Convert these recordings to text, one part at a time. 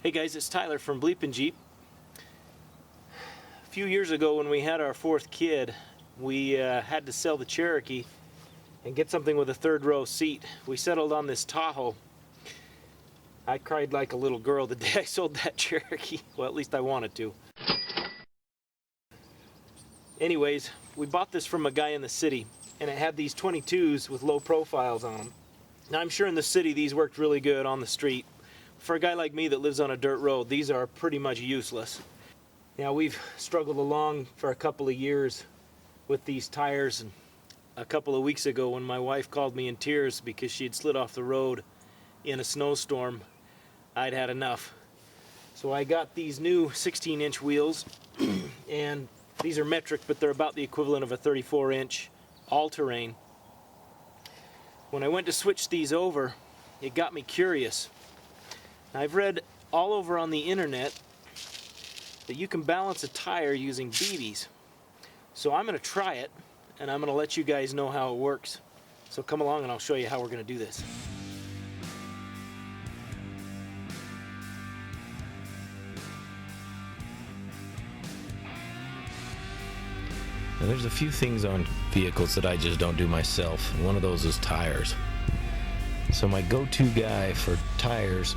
Hey guys, it's Tyler from BleepinJeep. A few years ago when we had our fourth kid, we had to sell the Cherokee and get something with a third row seat. We settled on this Tahoe. I cried like a little girl the day I sold that Cherokee. Well, at least I wanted to. Anyways, we bought this from a guy in the city, and it had these 22s with low profiles on them. Now I'm sure in the city these worked really good on the street. For a guy like me that lives on a dirt road, these are pretty much useless. Now we've struggled along for a couple of years with these tires, and a couple of weeks ago when my wife called me in tears because she had slid off the road in a snowstorm, I'd had enough. So I got these new 16-inch wheels, and these are metric, but they're about the equivalent of a 34-inch all-terrain. When I went to switch these over, it got me curious. I've read all over on the internet that you can balance a tire using BBs. So I'm going to try it, and I'm going to let you guys know how it works. So come along and I'll show you how we're going to do this. Now, there's a few things on vehicles that I just don't do myself, and one of those is tires. So my go-to guy for tires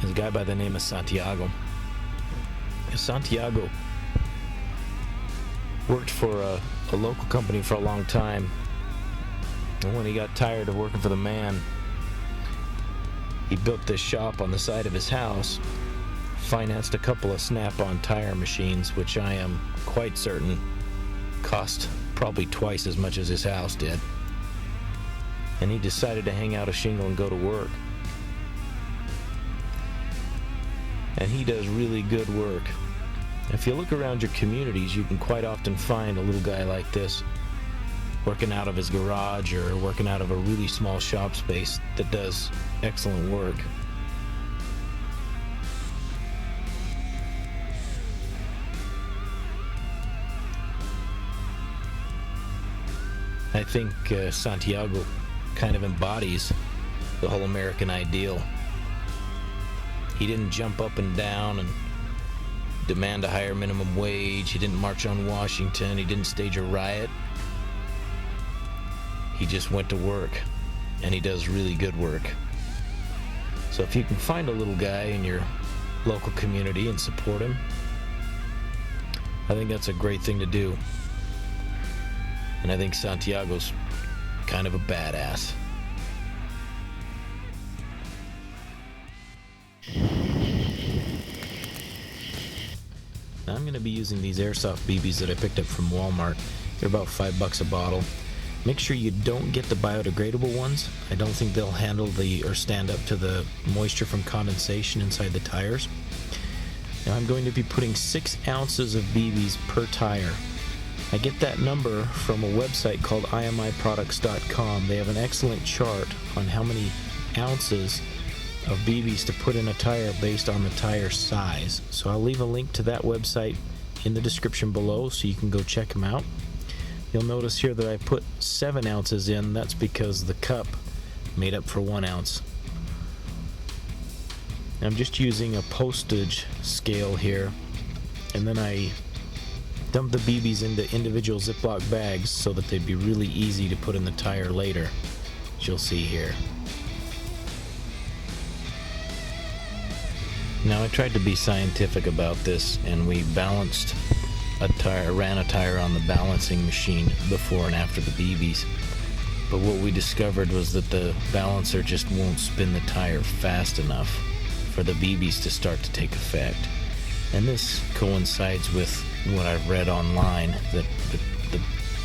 is a guy by the name of Santiago. Santiago worked for a local company for a long time, and when he got tired of working for the man, he built this shop on the side of his house, financed a couple of snap-on tire machines, which I am quite certain cost probably twice as much as his house did, and he decided to hang out a shingle and go to work. And he does really good work. If you look around your communities, you can quite often find a little guy like this working out of his garage or working out of a really small shop space that does excellent work. I think Santiago kind of embodies the whole American ideal. He didn't jump up and down and demand a higher minimum wage. He didn't march on Washington. He didn't stage a riot. He just went to work, and he does really good work. So if you can find a little guy in your local community and support him, I think that's a great thing to do. And I think Santiago's kind of a badass. Now I'm going to be using these airsoft BBs that I picked up from Walmart. They're about $5 a bottle. Make sure you don't get the biodegradable ones. I don't think they'll handle or stand up to the moisture from condensation inside the tires. Now I'm going to be putting 6 ounces of BBs per tire. I get that number from a website called imiproducts.com. They have an excellent chart on how many ounces of BBs to put in a tire based on the tire size. So I'll leave a link to that website in the description below so you can go check them out. You'll notice here that I put 7 ounces in. That's because the cup made up for 1 ounce. I'm just using a postage scale here, and then I dump the BBs into individual Ziploc bags so that they'd be really easy to put in the tire later, as you'll see here. Now I tried to be scientific about this, and we balanced a tire, ran a tire on the balancing machine before and after the BBs. But what we discovered was that the balancer just won't spin the tire fast enough for the BBs to start to take effect. And this coincides with what I've read online, that the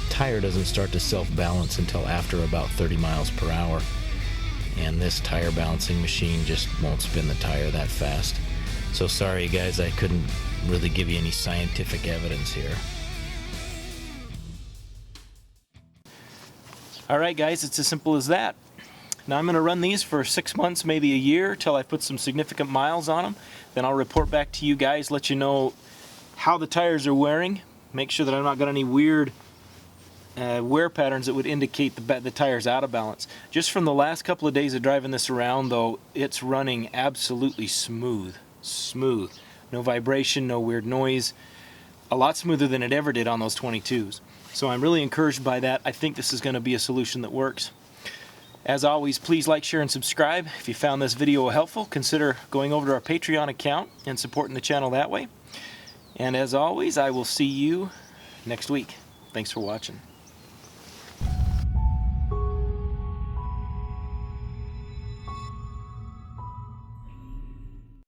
tire doesn't start to self-balance until after about 30 miles per hour. And this tire balancing machine just won't spin the tire that fast. So sorry guys, I couldn't really give you any scientific evidence here. Alright guys, it's as simple as that. Now I'm going to run these for 6 months, maybe a year, till I put some significant miles on them. Then I'll report back to you guys, let you know how the tires are wearing. Make sure that I've not got any weird wear patterns that would indicate the tire's out of balance. Just from the last couple of days of driving this around though, it's running absolutely smooth. smooth. No vibration, no weird noise. A lot smoother than it ever did on those 22s. So I'm really encouraged by that. I think this is going to be a solution that works. As always, please like, share, and subscribe. If you found this video helpful, consider going over to our Patreon account and supporting the channel that way. And as always, I will see you next week. Thanks for watching.